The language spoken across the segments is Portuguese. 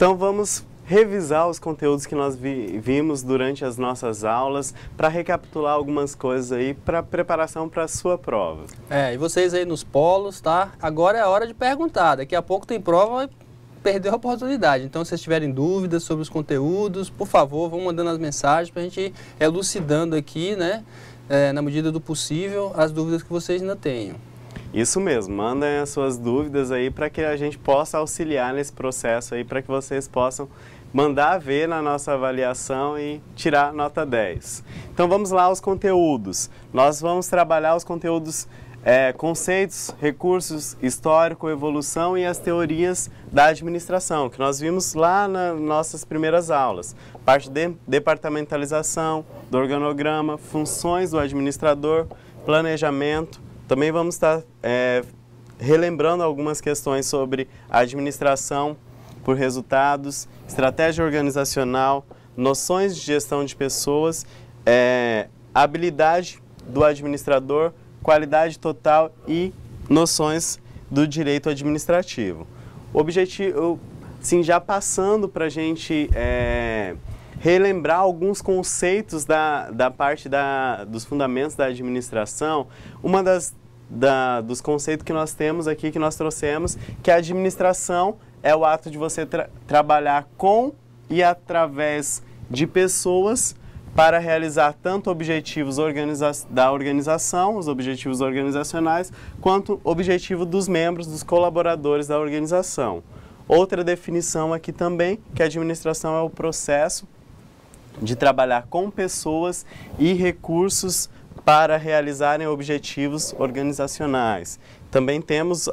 Então vamos revisar os conteúdos que nós vimos durante as nossas aulas para recapitular algumas coisas aí para preparação para a sua prova. E vocês aí nos polos, tá? Agora é a hora de perguntar, daqui a pouco tem prova, perdeu a oportunidade. Então, se vocês tiverem dúvidas sobre os conteúdos, por favor, vão mandando as mensagens para a gente ir elucidando aqui, né? Na medida do possível, as dúvidas que vocês ainda tenham. Isso mesmo, mandem as suas dúvidas aí para que a gente possa auxiliar nesse processo aí, para que vocês possam mandar ver na nossa avaliação e tirar nota 10. Então vamos lá aos conteúdos. Nós vamos trabalhar os conteúdos, conceitos, recursos, histórico, evolução e as teorias da administração, que nós vimos lá nas nossas primeiras aulas. Parte de departamentalização, do organograma, funções do administrador, planejamento. Também vamos estar relembrando algumas questões sobre a administração por resultados, estratégia organizacional, noções de gestão de pessoas, habilidade do administrador, qualidade total e noções do direito administrativo. Objetivo, sim, já passando para a gente relembrar alguns conceitos da parte dos fundamentos da administração, dos conceitos que nós temos aqui, que nós trouxemos, que a administração é o ato de você trabalhar com e através de pessoas para realizar tanto objetivos da organização, os objetivos organizacionais, quanto objetivo dos membros, dos colaboradores da organização. Outra definição aqui também, que a administração é o processo de trabalhar com pessoas e recursos para realizarem objetivos organizacionais. Também temos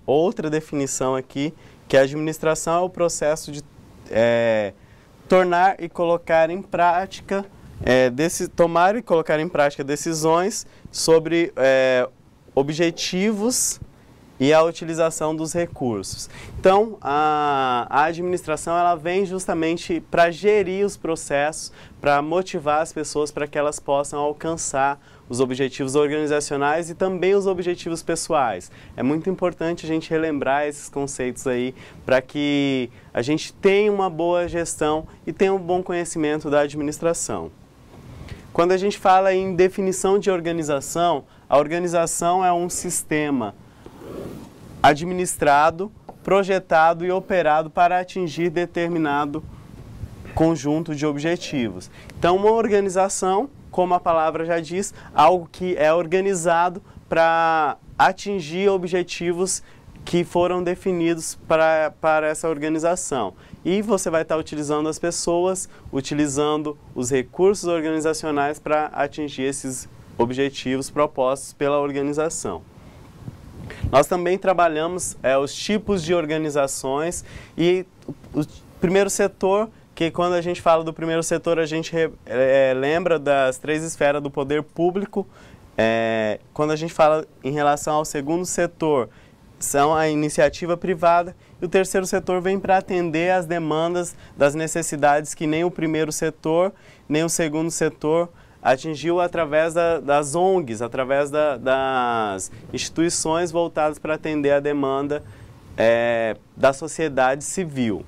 outra definição aqui, que a administração é o processo de tornar e colocar em prática, tomar e colocar em prática decisões sobre objetivos e a utilização dos recursos. Então, a administração ela vem justamente para gerir os processos, para motivar as pessoas para que elas possam alcançar os objetivos organizacionais e também os objetivos pessoais. É muito importante a gente relembrar esses conceitos aí para que a gente tenha uma boa gestão e tenha um bom conhecimento da administração. Quando a gente fala em definição de organização, a organização é um sistema administrado, projetado e operado para atingir determinado conjunto de objetivos. Então, uma organização, como a palavra já diz, algo que é organizado para atingir objetivos que foram definidos para essa organização. E você vai estar utilizando as pessoas, utilizando os recursos organizacionais para atingir esses objetivos propostos pela organização. Nós também trabalhamos os tipos de organizações e o primeiro setor, que quando a gente fala do primeiro setor, a gente lembra das 3 esferas do poder público. Quando a gente fala em relação ao segundo setor, são a iniciativa privada, e o terceiro setor vem para atender às demandas das necessidades que nem o primeiro setor, nem o segundo setor atingiu através das ONGs, através das instituições voltadas para atender a demanda da sociedade civil.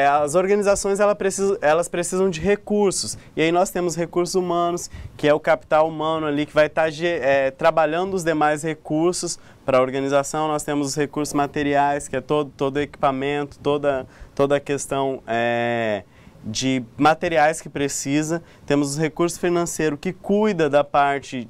As organizações elas precisam de recursos, e aí nós temos recursos humanos, que é o capital humano ali, que vai estar trabalhando os demais recursos para a organização. Nós temos os recursos materiais, que é todo o equipamento, toda a questão de materiais que precisa. Temos os recursos financeiros, que cuida da parte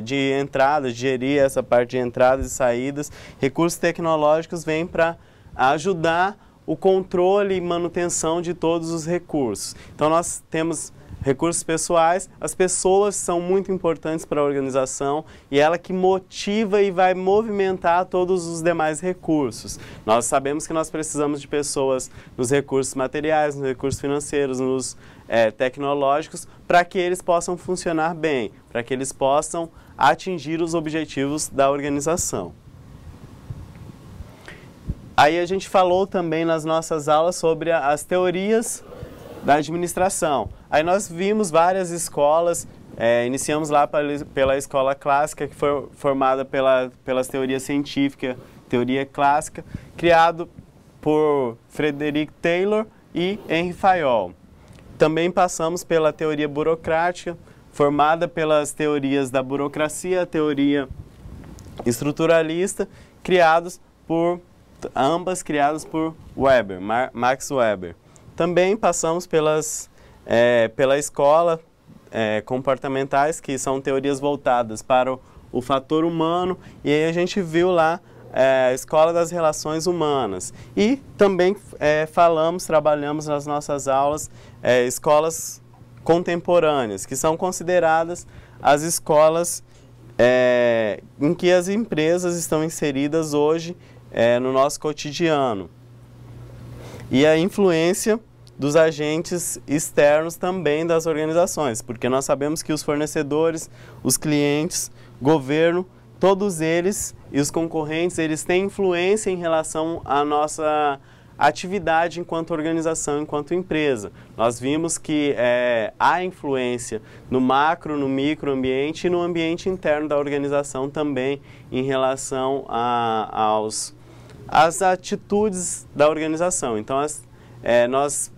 de entradas, de gerir essa parte de entradas e saídas. Recursos tecnológicos vêm para ajudar o controle e manutenção de todos os recursos. Então nós temos recursos pessoais, as pessoas são muito importantes para a organização e ela que motiva e vai movimentar todos os demais recursos. Nós sabemos que nós precisamos de pessoas nos recursos materiais, nos recursos financeiros, nos tecnológicos, para que eles possam funcionar bem, para que eles possam atingir os objetivos da organização. Aí a gente falou também nas nossas aulas sobre as teorias da administração. Aí nós vimos várias escolas, iniciamos lá pela escola clássica, que foi formada pelas teorias científicas teoria clássica, criado por Frederick Taylor e Henry Fayol. Também passamos pela teoria burocrática, formada pelas teorias da burocracia, a teoria estruturalista, ambas criadas por Weber, Max Weber. Também passamos pela escola comportamentais, que são teorias voltadas para o fator humano, e aí a gente viu lá a escola das relações humanas. E também trabalhamos nas nossas aulas escolas contemporâneas, que são consideradas as escolas em que as empresas estão inseridas hoje no nosso cotidiano. E a influência dos agentes externos também das organizações, porque nós sabemos que os fornecedores, os clientes, governo, todos eles e os concorrentes, eles têm influência em relação à nossa atividade enquanto organização, enquanto empresa. Nós vimos que há influência no macro, no micro ambiente e no ambiente interno da organização também em relação às atitudes da organização. Então,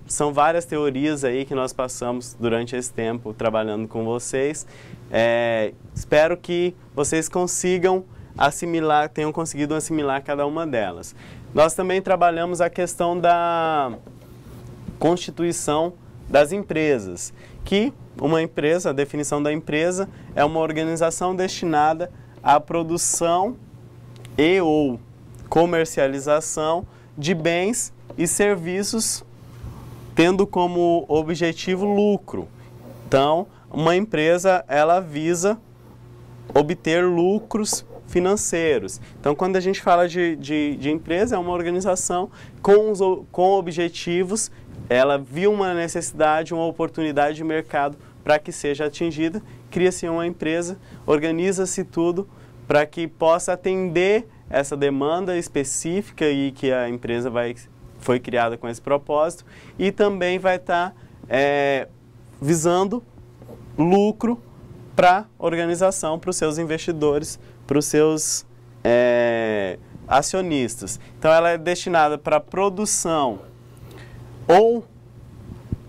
são várias teorias aí que nós passamos durante esse tempo trabalhando com vocês. Espero que vocês tenham conseguido assimilar cada uma delas. Nós também trabalhamos a questão da constituição das empresas, que uma empresa, a definição da empresa, é uma organização destinada à produção ou comercialização de bens e serviços, tendo como objetivo lucro. Então, uma empresa, ela visa obter lucros financeiros. Então, quando a gente fala de empresa, é uma organização com objetivos, ela viu uma necessidade, uma oportunidade de mercado para que seja atingida, cria-se uma empresa, organiza-se tudo para que possa atender essa demanda específica e que a empresa foi criada com esse propósito, e também vai estar visando lucro para a organização, para os seus investidores, para os seus acionistas. Então, ela é destinada para produção ou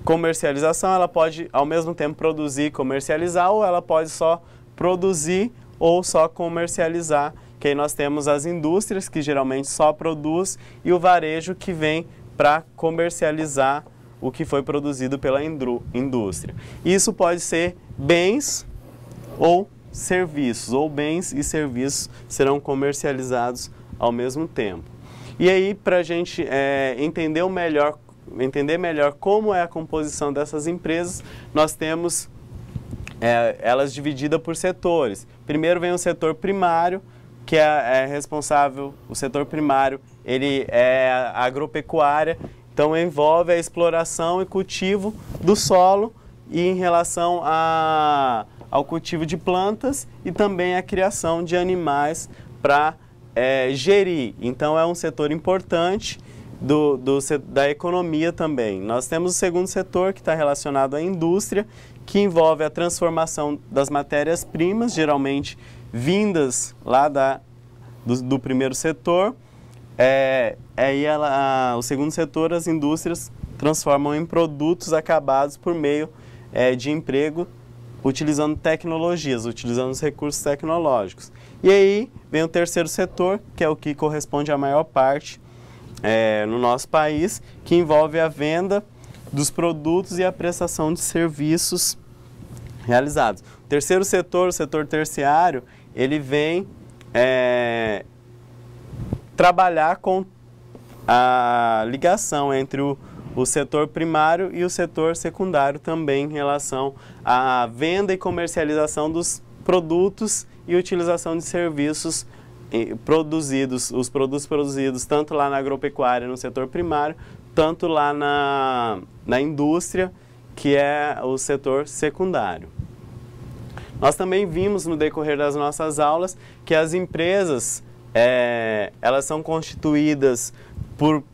comercialização. Ela pode, ao mesmo tempo, produzir e comercializar, ou ela pode só produzir ou só comercializar, que aí nós temos as indústrias, que geralmente só produz, e o varejo, que vem para comercializar o que foi produzido pela indústria. Isso pode ser bens ou serviços, ou bens e serviços serão comercializados ao mesmo tempo. E aí, para a gente entender melhor como é a composição dessas empresas, nós temos elas divididas por setores. Primeiro vem o setor primário, que é responsável, o setor primário, ele é a agropecuária, então envolve a exploração e cultivo do solo e em relação ao cultivo de plantas e também a criação de animais para gerir. Então é um setor importante da economia também. Nós temos o segundo setor, que está relacionado à indústria, que envolve a transformação das matérias-primas, geralmente vindas lá do primeiro setor. O segundo setor, as indústrias transformam em produtos acabados por meio de emprego, utilizando tecnologias, utilizando os recursos tecnológicos. E aí vem o terceiro setor, que é o que corresponde à maior parte no nosso país, que envolve a venda dos produtos e a prestação de serviços realizados. O terceiro setor, o setor terciário, ele vem trabalhar com a ligação entre o setor primário e o setor secundário também em relação à venda e comercialização dos produtos e utilização de serviços produzidos, os produtos produzidos tanto lá na agropecuária, no setor primário, tanto lá na indústria, que é o setor secundário. Nós também vimos no decorrer das nossas aulas que as empresas, elas são constituídas por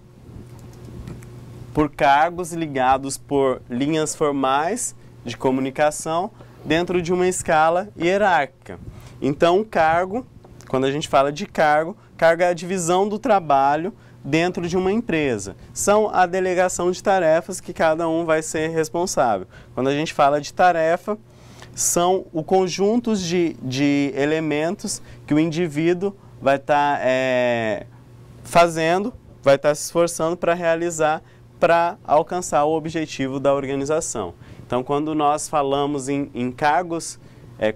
cargos ligados por linhas formais de comunicação dentro de uma escala hierárquica. Então, cargo, quando a gente fala de cargo, cargo é a divisão do trabalho dentro de uma empresa. São a delegação de tarefas que cada um vai ser responsável. Quando a gente fala de tarefa, são o conjunto de elementos que o indivíduo vai estar fazendo, vai estar se esforçando para realizar, para alcançar o objetivo da organização. Então, quando nós falamos em cargos,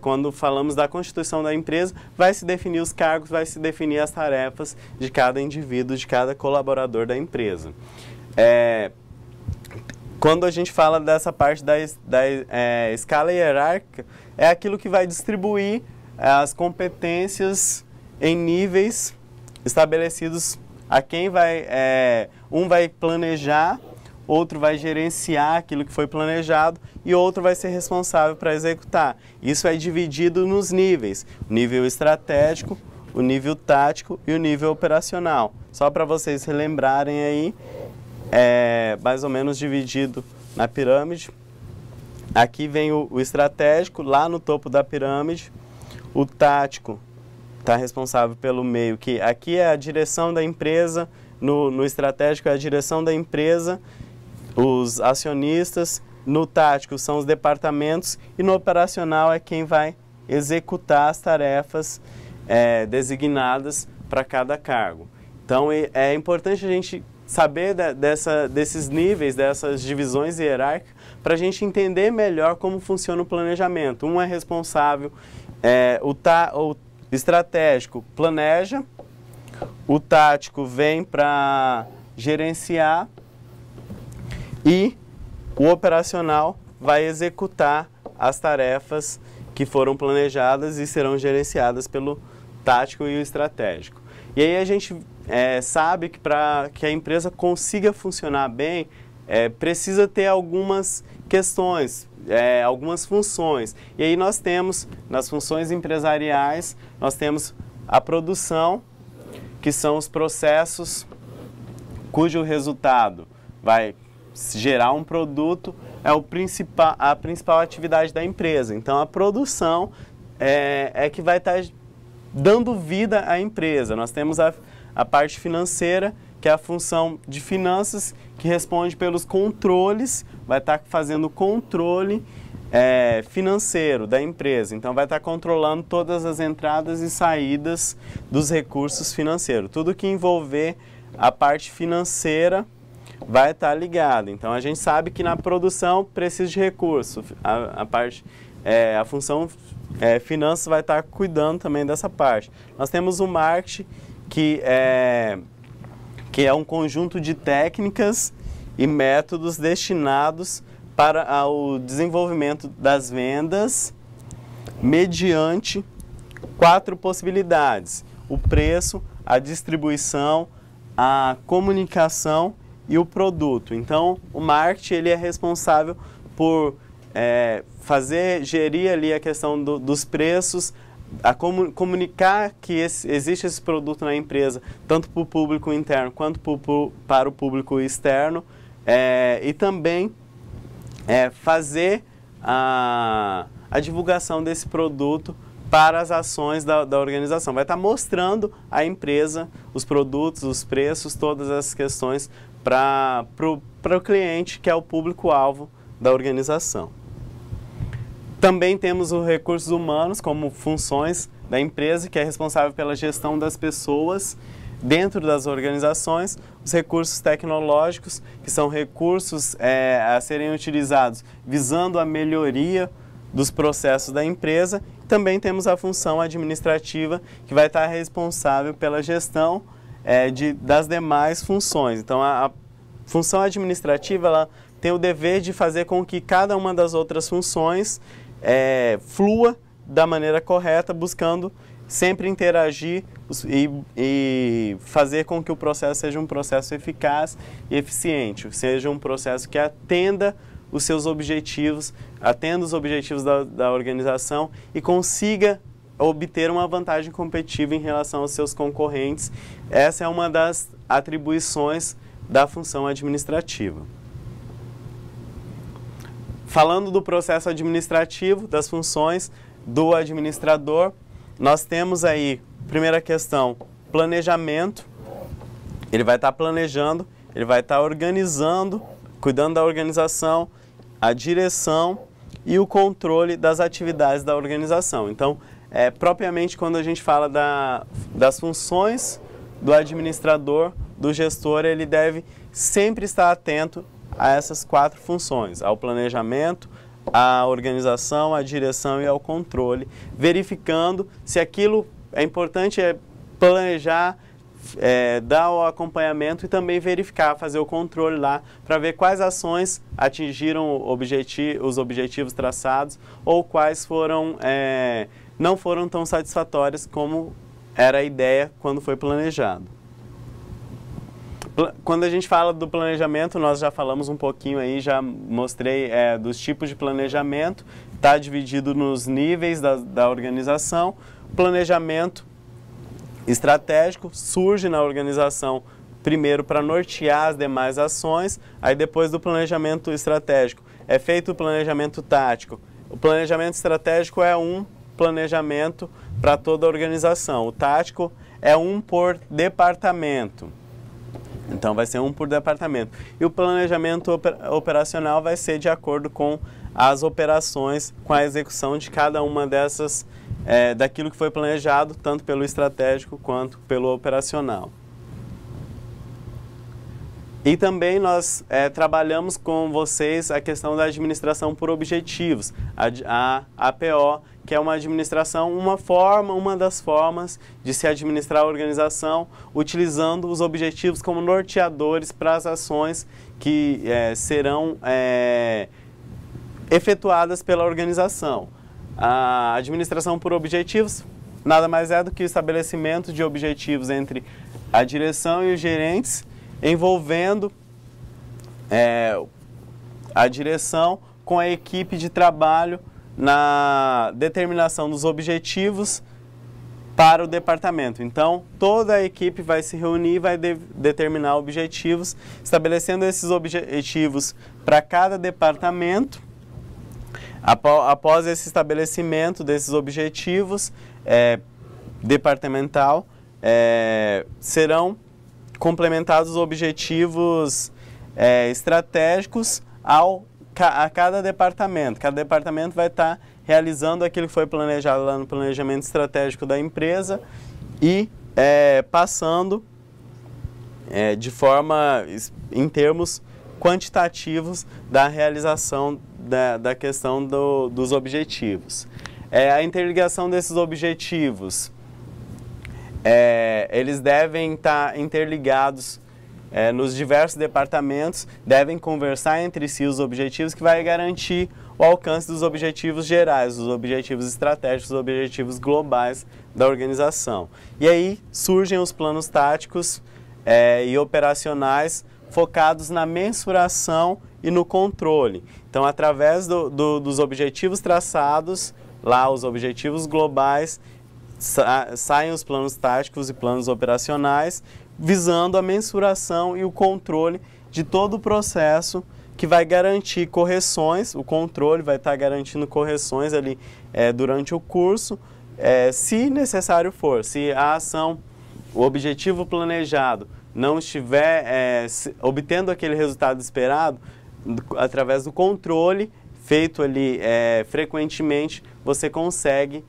quando falamos da constituição da empresa, vai se definir os cargos, vai se definir as tarefas de cada indivíduo, de cada colaborador da empresa. Quando a gente fala dessa parte da escala hierárquica, é aquilo que vai distribuir as competências em níveis estabelecidos a quem um vai planejar, outro vai gerenciar aquilo que foi planejado e outro vai ser responsável para executar. Isso é dividido nos níveis, o nível estratégico, o nível tático e o nível operacional. Só para vocês relembrarem aí, mais ou menos dividido na pirâmide. Aqui vem o estratégico, lá no topo da pirâmide. O tático está responsável pelo meio, que aqui é a direção da empresa, no estratégico é a direção da empresa, os acionistas, no tático são os departamentos e no operacional é quem vai executar as tarefas designadas para cada cargo. Então é importante a gente saber desses níveis, dessas divisões hierárquicas, para a gente entender melhor como funciona o planejamento. Um é responsável, o estratégico planeja, o tático vem para gerenciar e o operacional vai executar as tarefas que foram planejadas e serão gerenciadas pelo tático e o estratégico. E aí a gente sabe que para que a empresa consiga funcionar bem, precisa ter algumas questões, algumas funções. E aí nós temos, nas funções empresariais, nós temos a produção, que são os processos cujo resultado vai gerar um produto, é a principal atividade da empresa. Então a produção é que vai estar dando vida à empresa. Nós temos a parte financeira, que é a função de finanças, que responde pelos controles, vai estar fazendo o controle financeiro da empresa. Então vai estar controlando todas as entradas e saídas dos recursos financeiros. Tudo que envolver a parte financeira vai estar ligado. Então a gente sabe que na produção precisa de recurso. A função finanças vai estar cuidando também dessa parte. Nós temos o marketing, que é um conjunto de técnicas e métodos destinados para o desenvolvimento das vendas mediante 4 possibilidades: o preço, a distribuição, a comunicação e o produto. Então, o marketing ele é responsável por gerir ali a questão dos preços, comunicar que existe esse produto na empresa, tanto para o público interno quanto para o público externo, e também fazer a divulgação desse produto para as ações da organização. Vai estar mostrando à empresa os produtos, os preços, todas essas questões para o cliente, que é o público-alvo da organização. Também temos os recursos humanos como funções da empresa, que é responsável pela gestão das pessoas dentro das organizações. Os recursos tecnológicos, que são recursos a serem utilizados visando a melhoria dos processos da empresa. Também temos a função administrativa, que vai estar responsável pela gestão das demais funções. Então, a função administrativa ela tem o dever de fazer com que cada uma das outras funções flua da maneira correta, buscando sempre interagir e fazer com que o processo seja um processo eficaz e eficiente, seja um processo que atenda os seus objetivos, atenda os objetivos da organização e consiga obter uma vantagem competitiva em relação aos seus concorrentes. Essa é uma das atribuições da função administrativa. Falando do processo administrativo, das funções do administrador, nós temos aí, primeira questão, planejamento, ele vai estar planejando, ele vai estar organizando, cuidando da organização, a direção e o controle das atividades da organização. Então, propriamente quando a gente fala das funções do administrador, do gestor, ele deve sempre estar atento a essas 4 funções, ao planejamento, à organização, à direção e ao controle, verificando se aquilo é importante, planejar, dar o acompanhamento e também verificar, fazer o controle lá, para ver quais ações atingiram os objetivos traçados ou quais não foram tão satisfatórias como era a ideia quando foi planejado. Quando a gente fala do planejamento, nós já falamos um pouquinho aí, já mostrei dos tipos de planejamento, está dividido nos níveis da organização. Planejamento estratégico surge na organização primeiro para nortear as demais ações, aí depois do planejamento estratégico é feito o planejamento tático. O planejamento estratégico é um planejamento para toda a organização. O tático é um por departamento. Então vai ser um por departamento. E o planejamento operacional vai ser de acordo com as operações, com a execução de cada uma dessas, daquilo que foi planejado, tanto pelo estratégico quanto pelo operacional. E também nós trabalhamos com vocês a questão da administração por objetivos, a APO, que é uma administração, uma das formas de se administrar a organização, utilizando os objetivos como norteadores para as ações que serão efetuadas pela organização. A administração por objetivos nada mais é do que o estabelecimento de objetivos entre a direção e os gerentes, envolvendo a direção com a equipe de trabalho na determinação dos objetivos para o departamento. Então, toda a equipe vai se reunir e vai determinar objetivos, estabelecendo esses objetivos para cada departamento. Após esse estabelecimento desses objetivos departamental, serão complementados os objetivos estratégicos a cada departamento. Cada departamento vai estar realizando aquilo que foi planejado lá no planejamento estratégico da empresa e passando em termos quantitativos da realização da questão dos objetivos. A interligação desses objetivos, eles devem estar interligados nos diversos departamentos, devem conversar entre si os objetivos, que vai garantir o alcance dos objetivos gerais, os objetivos estratégicos, os objetivos globais da organização. E aí surgem os planos táticos e operacionais focados na mensuração e no controle. Então, através dos objetivos traçados, lá os objetivos globais, saem os planos táticos e planos operacionais, visando a mensuração e o controle de todo o processo, que vai garantir correções. O controle vai estar garantindo correções ali durante o curso, se necessário for. Se a ação, o objetivo planejado, não estiver obtendo aquele resultado esperado, através do controle feito ali frequentemente, você consegue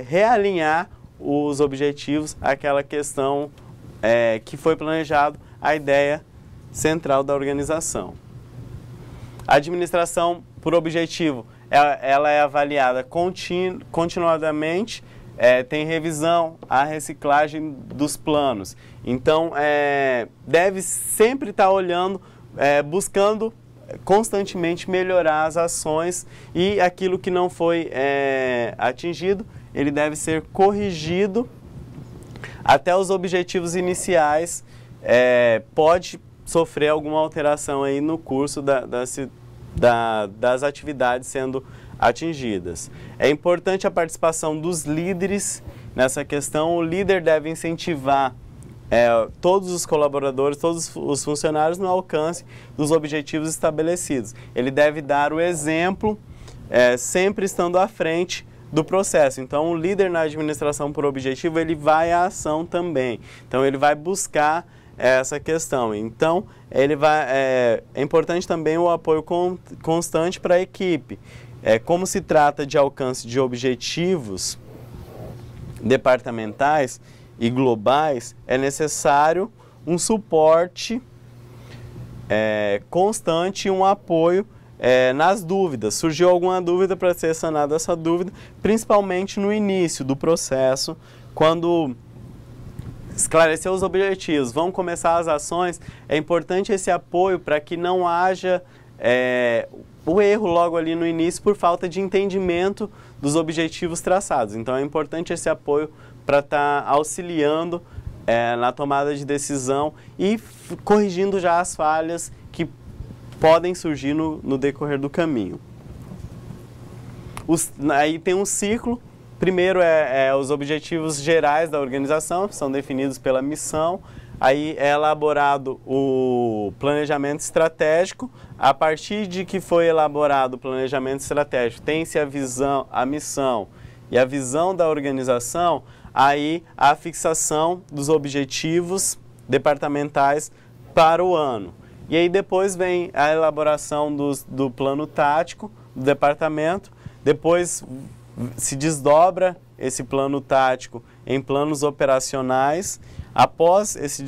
realinhar os objetivos àquela questão que foi planejado, a ideia central da organização. A administração por objetivo, ela é avaliada continuadamente, tem revisão, a reciclagem dos planos. Então, deve sempre estar olhando, buscando constantemente melhorar as ações, e aquilo que não foi atingido, ele deve ser corrigido até os objetivos iniciais. Pode sofrer alguma alteração aí no curso das atividades sendo atingidas. É importante a participação dos líderes nessa questão. O líder deve incentivar todos os colaboradores, todos os funcionários no alcance dos objetivos estabelecidos. Ele deve dar o exemplo, sempre estando à frente do processo. Então, o líder na administração por objetivo, ele vai à ação também. Então, ele vai buscar essa questão. Então, é importante também o apoio constante para a equipe. Como se trata de alcance de objetivos departamentais e globais, é necessário um suporte constante e um apoio nas dúvidas. Surgiu alguma dúvida, para ser sanada essa dúvida, principalmente no início do processo, quando esclarecer os objetivos, vão começar as ações, é importante esse apoio para que não haja o erro logo ali no início por falta de entendimento dos objetivos traçados. Então é importante esse apoio para estar auxiliando na tomada de decisão e corrigindo já as falhas que podem surgir no decorrer do caminho. Aí tem um ciclo. Primeiro os objetivos gerais da organização, que são definidos pela missão. Aí é elaborado o planejamento estratégico. A partir de que foi elaborado o planejamento estratégico, tem-se a visão, a missão e a visão da organização, aí a fixação dos objetivos departamentais para o ano. E aí depois vem a elaboração do plano tático do departamento, depois se desdobra esse plano tático em planos operacionais. Após esse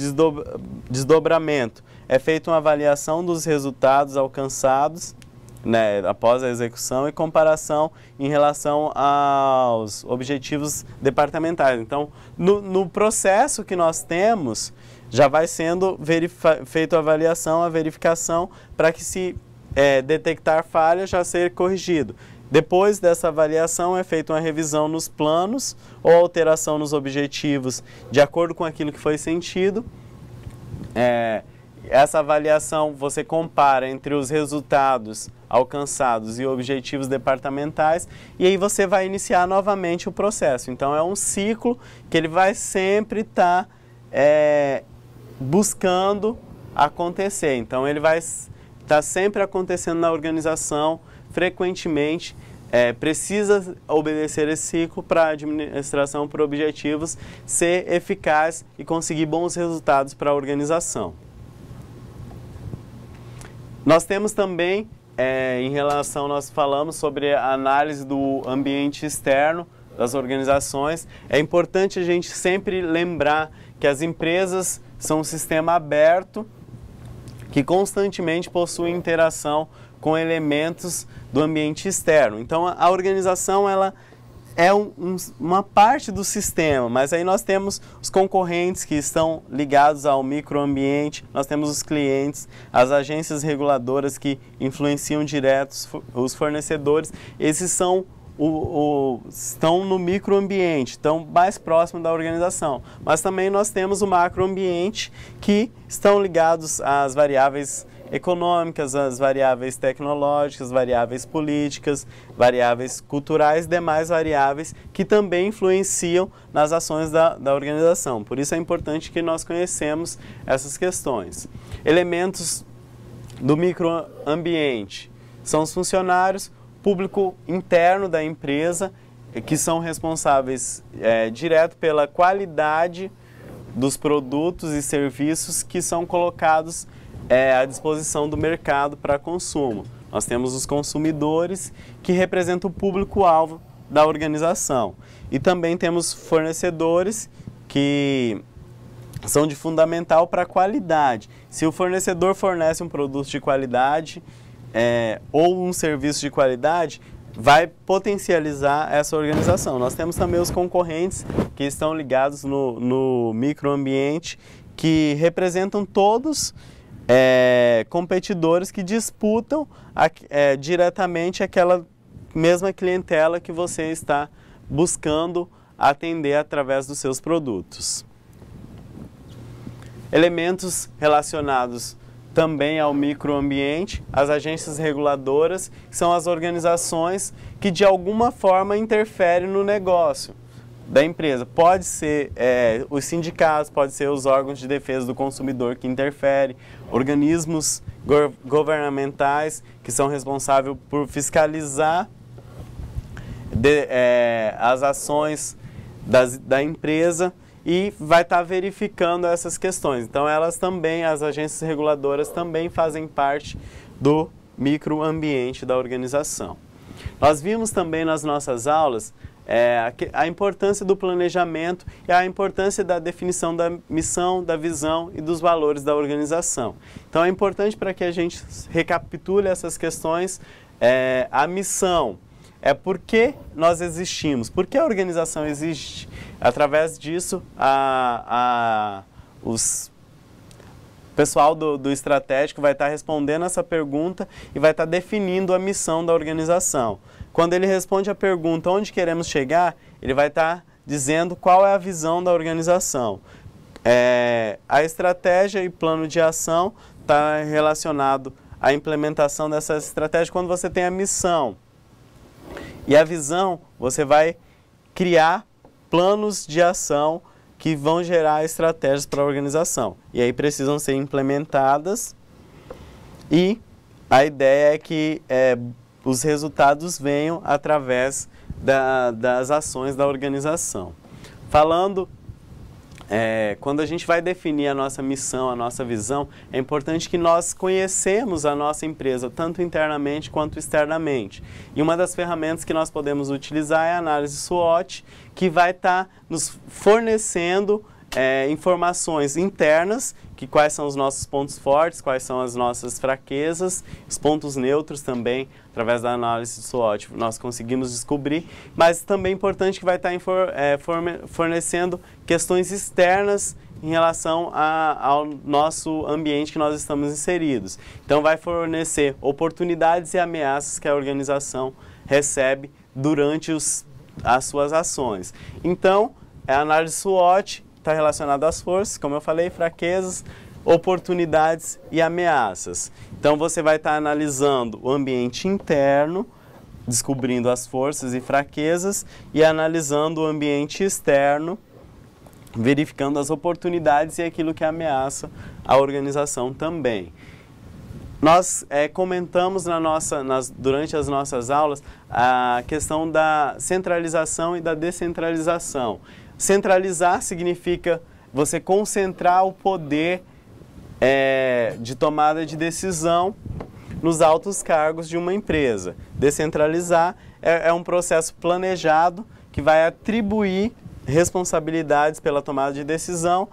desdobramento, é feita uma avaliação dos resultados alcançados, né, após a execução e comparação em relação aos objetivos departamentais. Então, no processo que nós temos, já vai sendo feita a avaliação, a verificação, para que se detectar falha, já ser corrigido. Depois dessa avaliação é feita uma revisão nos planos ou alteração nos objetivos de acordo com aquilo que foi sentido. Essa avaliação você compara entre os resultados alcançados e objetivos departamentais e aí você vai iniciar novamente o processo. Então é um ciclo que ele vai sempre estar buscando acontecer. Então ele vai estar sempre acontecendo na organização, frequentemente. Precisa obedecer esse ciclo para a administração por objetivos ser eficaz e conseguir bons resultados para a organização. Nós temos também, em relação, nós falamos sobre a análise do ambiente externo das organizações. É importante a gente sempre lembrar que as empresas são um sistema aberto que constantemente possui interação com elementos do ambiente externo. Então, a organização ela é uma parte do sistema, mas aí nós temos os concorrentes que estão ligados ao microambiente, nós temos os clientes, as agências reguladoras que influenciam direto os fornecedores. Esses são estão no microambiente, estão mais próximo da organização. Mas também nós temos o macroambiente, que estão ligados às variáveis econômicas, as variáveis tecnológicas, variáveis políticas, variáveis culturais e demais variáveis que também influenciam nas ações da organização. Por isso é importante que nós conhecemos essas questões. Elementos do microambiente são os funcionários, público interno da empresa, que são responsáveis direto pela qualidade dos produtos e serviços que são colocados à disposição do mercado para consumo. Nós temos os consumidores, que representam o público-alvo da organização. E também temos fornecedores, que são de fundamental para a qualidade. Se o fornecedor fornece um produto de qualidade ou um serviço de qualidade, vai potencializar essa organização. Nós temos também os concorrentes, que estão ligados no microambiente, que representam todos competidores que disputam diretamente aquela mesma clientela que você está buscando atender através dos seus produtos. Elementos relacionados também ao microambiente, as agências reguladoras, que são as organizações que de alguma forma interferem no negócio da empresa. Pode ser os sindicatos, pode ser os órgãos de defesa do consumidor que interferem, organismos governamentais que são responsáveis por fiscalizar as ações da empresa e vai estar verificando essas questões. Então, elas também, as agências reguladoras também fazem parte do microambiente da organização. Nós vimos também nas nossas aulas a importância do planejamento e a importância da definição da missão, da visão e dos valores da organização. Então, é importante para que a gente recapitule essas questões. A missão é por que nós existimos, por que a organização existe. Através disso, o pessoal do estratégico vai estar respondendo essa pergunta e vai estar definindo a missão da organização. Quando ele responde a pergunta onde queremos chegar, ele vai estar dizendo qual é a visão da organização. A estratégia e plano de ação está relacionado à implementação dessa estratégia. Quando você tem a missão e a visão, você vai criar planos de ação que vão gerar estratégias para a organização. E aí precisam ser implementadas e a ideia é que os resultados venham através das ações da organização. Falando, quando a gente vai definir a nossa missão, a nossa visão, é importante que nós conhecemos a nossa empresa, tanto internamente quanto externamente. E uma das ferramentas que nós podemos utilizar é a análise SWOT, que vai estar nos fornecendo informações internas, quais são os nossos pontos fortes, quais são as nossas fraquezas, os pontos neutros também, através da análise SWOT, nós conseguimos descobrir, mas também é importante que vai estar fornecendo questões externas em relação ao nosso ambiente que nós estamos inseridos. Então, vai fornecer oportunidades e ameaças que a organização recebe durante as suas ações. Então, a análise SWOT está relacionado às forças, como eu falei, fraquezas, oportunidades e ameaças. Então, você vai estar analisando o ambiente interno, descobrindo as forças e fraquezas, e analisando o ambiente externo, verificando as oportunidades e aquilo que ameaça a organização também. Nós comentamos durante as nossas aulas a questão da centralização e da descentralização. Centralizar significa você concentrar o poder de tomada de decisão nos altos cargos de uma empresa. Descentralizar é um processo planejado que vai atribuir responsabilidades pela tomada de decisão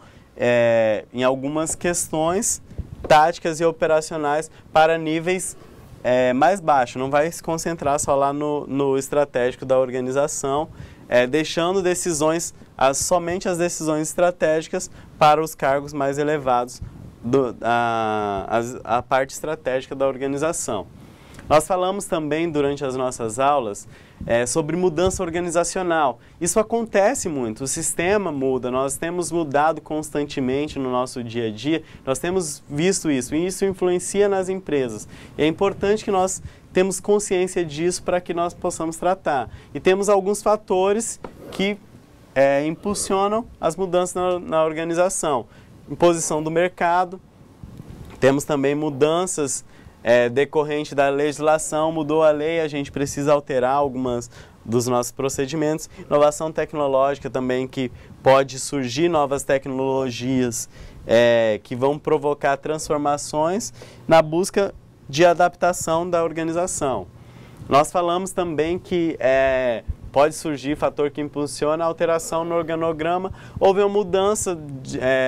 em algumas questões táticas e operacionais para níveis mais baixos. Não vai se concentrar só lá no estratégico da organização, deixando somente as decisões estratégicas para os cargos mais elevados, a parte estratégica da organização. Nós falamos também durante as nossas aulas sobre mudança organizacional. Isso acontece muito, o sistema muda, nós temos mudado constantemente no nosso dia a dia, nós temos visto isso e isso influencia nas empresas. E é importante que nós temos consciência disso para que nós possamos tratar. E temos alguns fatores que impulsionam as mudanças na organização. Imposição do mercado, temos também mudanças decorrente da legislação, mudou a lei, a gente precisa alterar algumas dos nossos procedimentos. Inovação tecnológica também, que pode surgir novas tecnologias que vão provocar transformações na busca de adaptação da organização. Nós falamos também que pode surgir fator que impulsiona a alteração no organograma. Houve uma mudança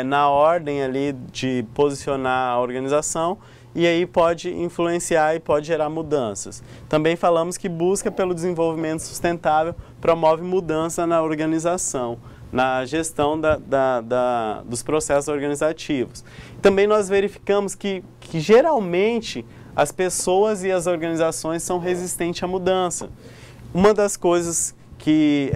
na ordem ali de posicionar a organização e aí pode influenciar e pode gerar mudanças. Também falamos que busca pelo desenvolvimento sustentável promove mudança na organização, na gestão dos processos organizativos. Também nós verificamos que geralmente as pessoas e as organizações são resistentes à mudança. Uma das coisas que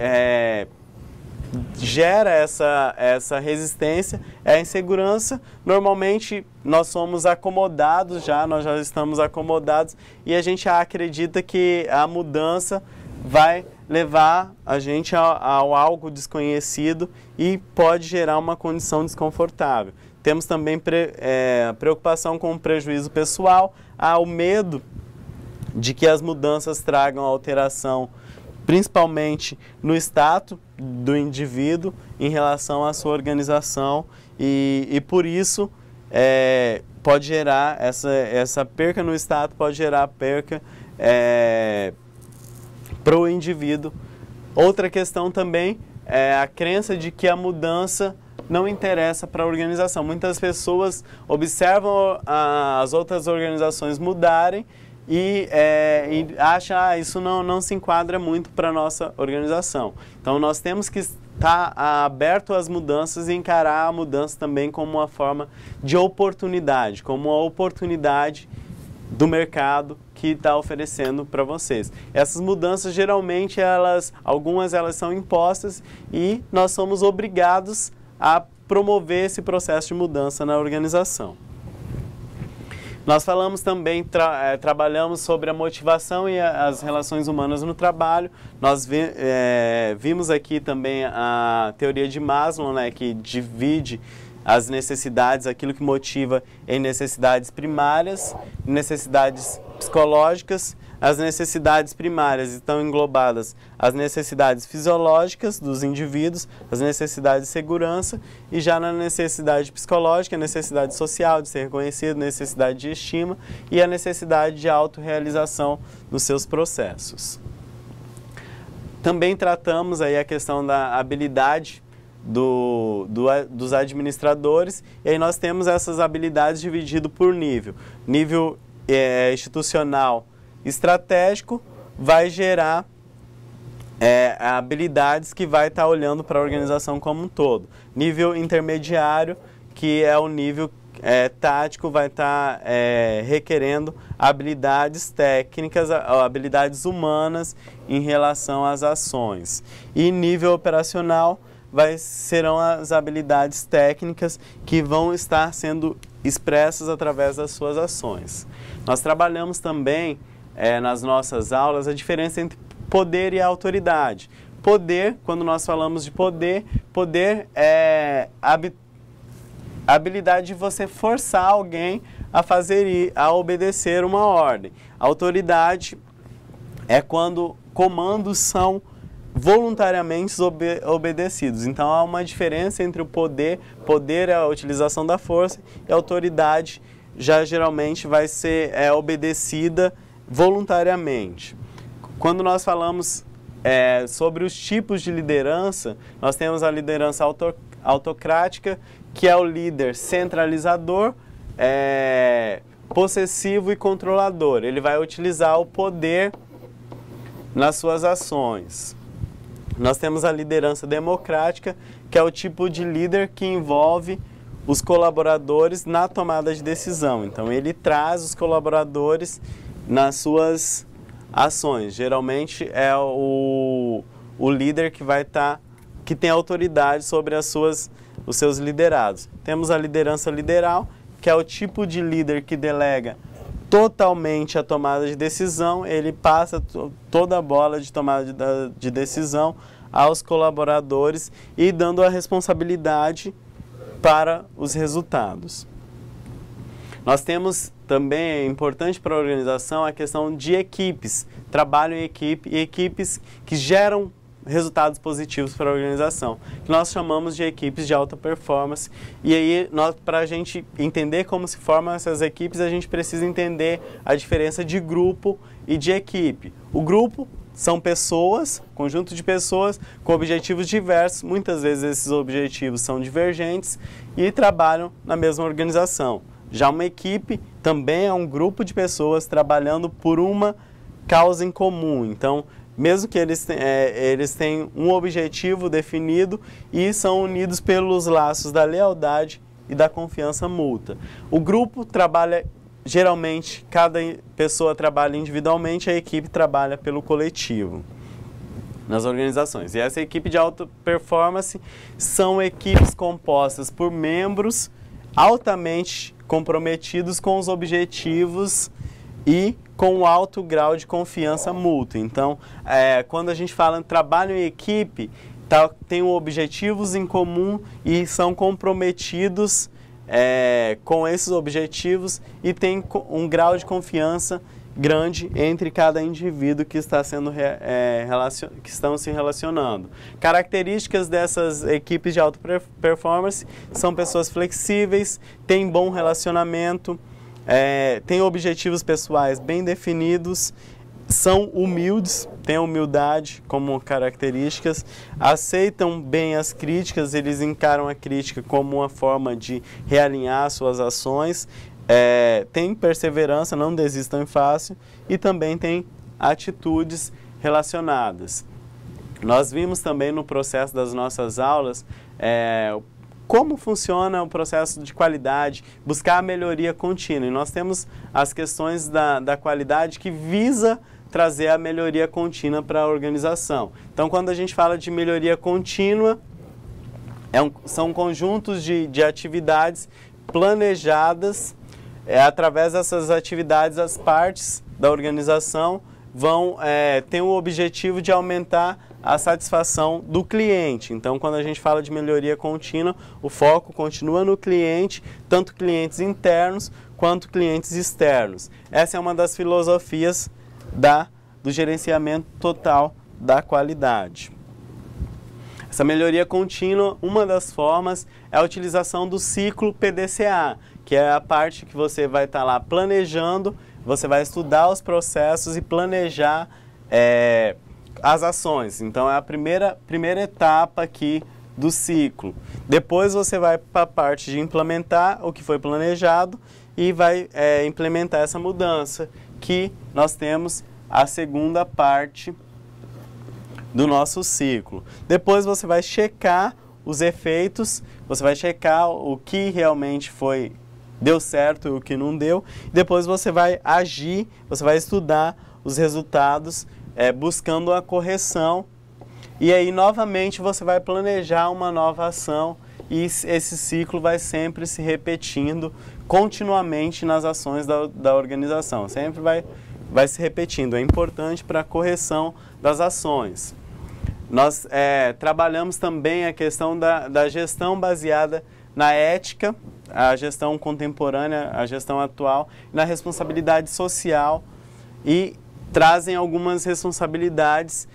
gera essa resistência é a insegurança. Normalmente nós somos acomodados nós já estamos acomodados e a gente acredita que a mudança vai levar a gente ao algo desconhecido e pode gerar uma condição desconfortável. Temos também preocupação com o prejuízo pessoal, o medo de que as mudanças tragam alteração principalmente no status do indivíduo em relação à sua organização e por isso pode gerar essa perca no status, pode gerar perca para o indivíduo. Outra questão também é a crença de que a mudança não interessa para a organização. Muitas pessoas observam as outras organizações mudarem e acham que isso não se enquadra muito para a nossa organização. Então nós temos que estar aberto às mudanças e encarar a mudança também como uma forma de oportunidade, como uma oportunidade do mercado que está oferecendo para vocês. Essas mudanças geralmente algumas são impostas e nós somos obrigados a promover esse processo de mudança na organização. Nós falamos também, trabalhamos sobre a motivação e as relações humanas no trabalho. Nós vimos aqui também a teoria de Maslow, né, que divide as necessidades, aquilo que motiva em necessidades primárias, necessidades psicológicas. As necessidades primárias estão englobadas as necessidades fisiológicas dos indivíduos, as necessidades de segurança, e já na necessidade psicológica, a necessidade social de ser reconhecido, necessidade de estima e a necessidade de autorrealização nos seus processos. Também tratamos aí a questão da habilidade dos administradores, e aí nós temos essas habilidades divididas por nível. Nível institucional estratégico vai gerar habilidades que vai estar olhando para a organização como um todo. Nível intermediário, que é o nível tático, vai estar requerendo habilidades técnicas, habilidades humanas em relação às ações. E nível operacional serão as habilidades técnicas que vão estar sendo expressas através das suas ações. Nós trabalhamos também nas nossas aulas a diferença entre poder e autoridade. Poder, quando nós falamos de poder, poder é a habilidade de você forçar alguém a obedecer uma ordem. Autoridade é quando comandos são voluntariamente obedecidos. Então há uma diferença entre o poder é a utilização da força, e a autoridade já geralmente vai ser obedecida voluntariamente. Quando nós falamos sobre os tipos de liderança, nós temos a liderança autocrática, que é o líder centralizador, possessivo e controlador. Ele vai utilizar o poder nas suas ações. Nós temos a liderança democrática, que é o tipo de líder que envolve os colaboradores na tomada de decisão. Então ele traz os colaboradores nas suas ações. Geralmente é o líder que tem autoridade sobre os seus liderados. Temos a liderança lideral, que é o tipo de líder que delega totalmente a tomada de decisão. Ele passa toda a bola de tomada de decisão aos colaboradores e dando a responsabilidade para os resultados. Nós temos também, é importante para a organização, a questão de equipes, trabalho em equipe e equipes que geram resultados positivos para a organização, que nós chamamos de equipes de alta performance. E aí, para a gente entender como se formam essas equipes, a gente precisa entender a diferença de grupo e de equipe. O grupo são pessoas, conjunto de pessoas com objetivos diversos, muitas vezes esses objetivos são divergentes e trabalham na mesma organização. Já uma equipe também é um grupo de pessoas trabalhando por uma causa em comum. Então, mesmo que eles tenham um objetivo definido e são unidos pelos laços da lealdade e da confiança mútua. O grupo trabalha, geralmente, cada pessoa trabalha individualmente, a equipe trabalha pelo coletivo nas organizações. E essa equipe de alta performance são equipes compostas por membros altamente comprometidos com os objetivos e com um alto grau de confiança mútua. Então, quando a gente fala em trabalho em equipe, tem objetivos em comum e são comprometidos com esses objetivos e tem um grau de confiança grande entre cada indivíduo que está que estão se relacionando. Características dessas equipes de alta performance são pessoas flexíveis, têm bom relacionamento, têm objetivos pessoais bem definidos, são humildes, têm humildade como características, aceitam bem as críticas, eles encaram a crítica como uma forma de realinhar suas ações, têm perseverança, não desistam fácil e também têm atitudes relacionadas. Nós vimos também no processo das nossas aulas como funciona o processo de qualidade, buscar a melhoria contínua. E nós temos as questões da qualidade que visa trazer a melhoria contínua para a organização. Então, quando a gente fala de melhoria contínua, são conjuntos de atividades planejadas. Através dessas atividades, as partes da organização vão ter o objetivo de aumentar a satisfação do cliente. Então, quando a gente fala de melhoria contínua, o foco continua no cliente, tanto clientes internos quanto clientes externos. Essa é uma das filosofias do gerenciamento total da qualidade. Essa melhoria contínua, uma das formas é a utilização do ciclo PDCA, que é a parte que você vai estar lá planejando, você vai estudar os processos e planejar as ações. Então, é a primeira etapa aqui do ciclo. Depois você vai para a parte de implementar o que foi planejado e vai implementar essa mudança, que nós temos a segunda parte do nosso ciclo. Depois você vai checar os efeitos, você vai checar o que realmente deu certo e o que não deu. Depois você vai agir, você vai estudar os resultados, buscando a correção. E aí, novamente, você vai planejar uma nova ação e esse ciclo vai sempre se repetindo continuamente nas ações da organização. Sempre vai se repetindo. É importante para a correção das ações. Nós trabalhamos também a questão da gestão baseada na ética, a gestão contemporânea, a gestão atual, na responsabilidade social, e trazem algumas responsabilidades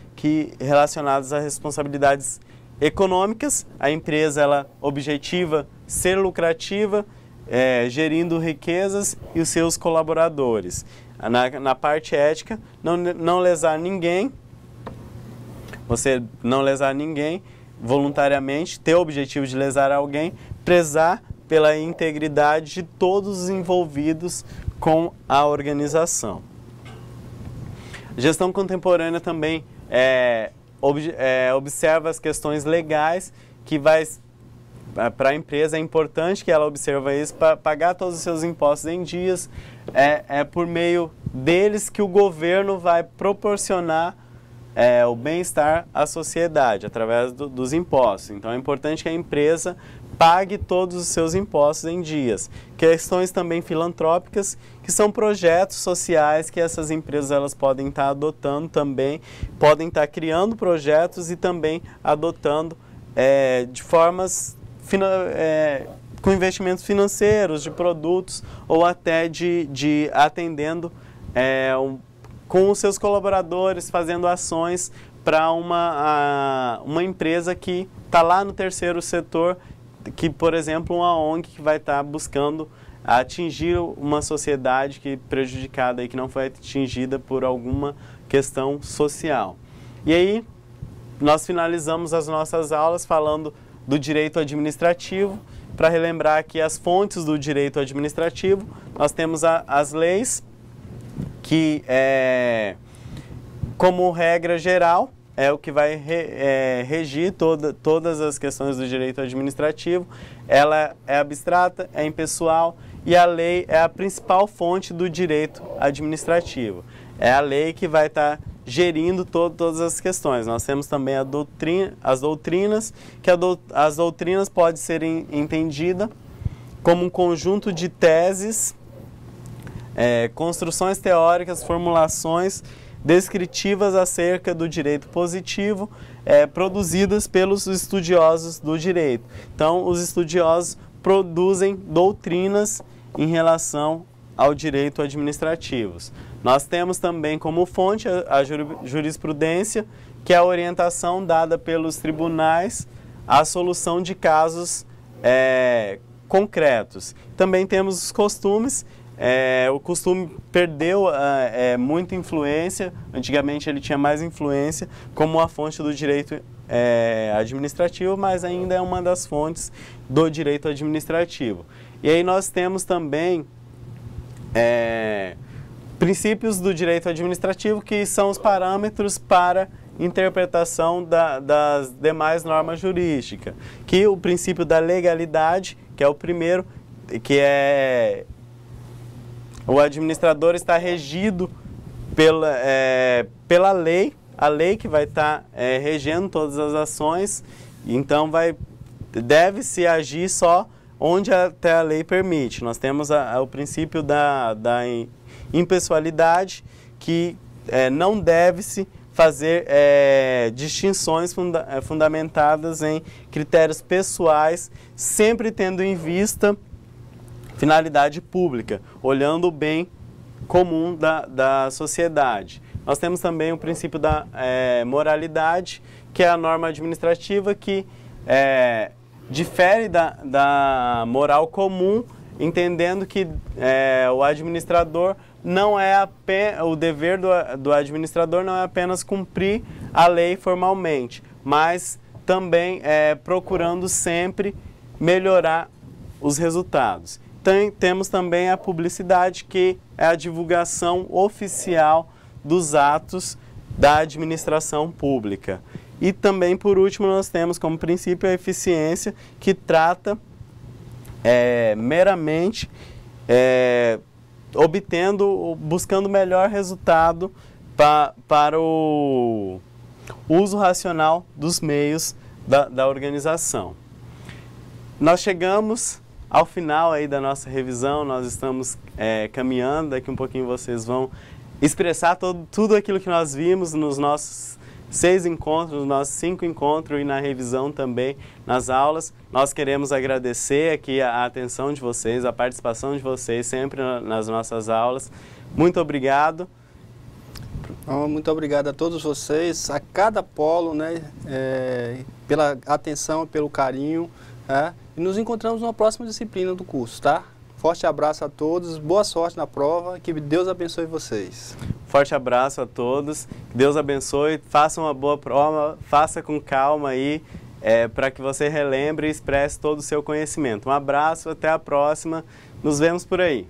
relacionadas a responsabilidades econômicas. A empresa ela objetiva ser lucrativa, gerindo riquezas e os seus colaboradores. Na parte ética, não lesar ninguém, você não lesar ninguém voluntariamente, ter o objetivo de lesar alguém, prezar pela integridade de todos os envolvidos com a organização. Gestão contemporânea também observa as questões legais, que para a empresa é importante que ela observe isso, para pagar todos os seus impostos em dias. É por meio deles que o governo vai proporcionar o bem-estar à sociedade, através dos impostos. Então, é importante que a empresa pague todos os seus impostos em dias. Questões também filantrópicas, que são projetos sociais que essas empresas elas podem estar adotando também, podem estar criando projetos e também adotando de formas com investimentos financeiros, de produtos, ou até de atendendo com os seus colaboradores, fazendo ações para uma empresa que está lá no terceiro setor, que, por exemplo, uma ONG que vai estar buscando atingir uma sociedade prejudicada e que não foi atingida por alguma questão social. E aí, nós finalizamos as nossas aulas falando do direito administrativo. Para relembrar aqui as fontes do direito administrativo, nós temos as leis, que como regra geral, é o que vai regir todas as questões do direito administrativo. Ela é abstrata, é impessoal, e a lei é a principal fonte do direito administrativo. É a lei que vai estar gerindo todas as questões. Nós temos também as doutrinas, que as doutrinas podem ser entendidas como um conjunto de teses, construções teóricas, formulações descritivas acerca do direito positivo, produzidas pelos estudiosos do direito. Então, os estudiosos produzem doutrinas em relação ao direito administrativo. Nós temos também como fonte a jurisprudência, que é a orientação dada pelos tribunais à solução de casos concretos. Também temos os costumes. O costume perdeu muita influência, antigamente ele tinha mais influência como a fonte do direito administrativo, mas ainda é uma das fontes do direito administrativo. E aí nós temos também princípios do direito administrativo, que são os parâmetros para interpretação das demais normas jurídicas, que o princípio da legalidade, que é o primeiro, que o administrador está regido pela lei, a lei que vai estar regendo todas as ações, então deve-se agir só onde até a lei permite. Nós temos o princípio da impessoalidade, que não deve-se fazer distinções fundamentadas em critérios pessoais, sempre tendo em vista finalidade pública, olhando o bem comum da sociedade. Nós temos também o princípio da moralidade, que é a norma administrativa que difere da moral comum, entendendo que o administrador não é o dever do administrador não é apenas cumprir a lei formalmente, mas também procurando sempre melhorar os resultados. Temos também a publicidade, que é a divulgação oficial dos atos da administração pública. E também, por último, nós temos como princípio a eficiência, que trata meramente buscando o melhor resultado para o uso racional dos meios da organização. Nós chegamos ao final aí da nossa revisão, nós estamos caminhando, daqui um pouquinho vocês vão expressar tudo aquilo que nós vimos nos nossos 6 encontros, nos nossos 5 encontros e na revisão também, nas aulas. Nós queremos agradecer aqui a atenção de vocês, a participação de vocês sempre nas nossas aulas. Muito obrigado. Muito obrigado a todos vocês, a cada polo, né, pela atenção, pelo carinho. E nos encontramos numa próxima disciplina do curso, tá? Forte abraço a todos, boa sorte na prova, que Deus abençoe vocês. Forte abraço a todos, que Deus abençoe, faça uma boa prova, faça com calma aí, para que você relembre e expresse todo o seu conhecimento. Um abraço, até a próxima, nos vemos por aí.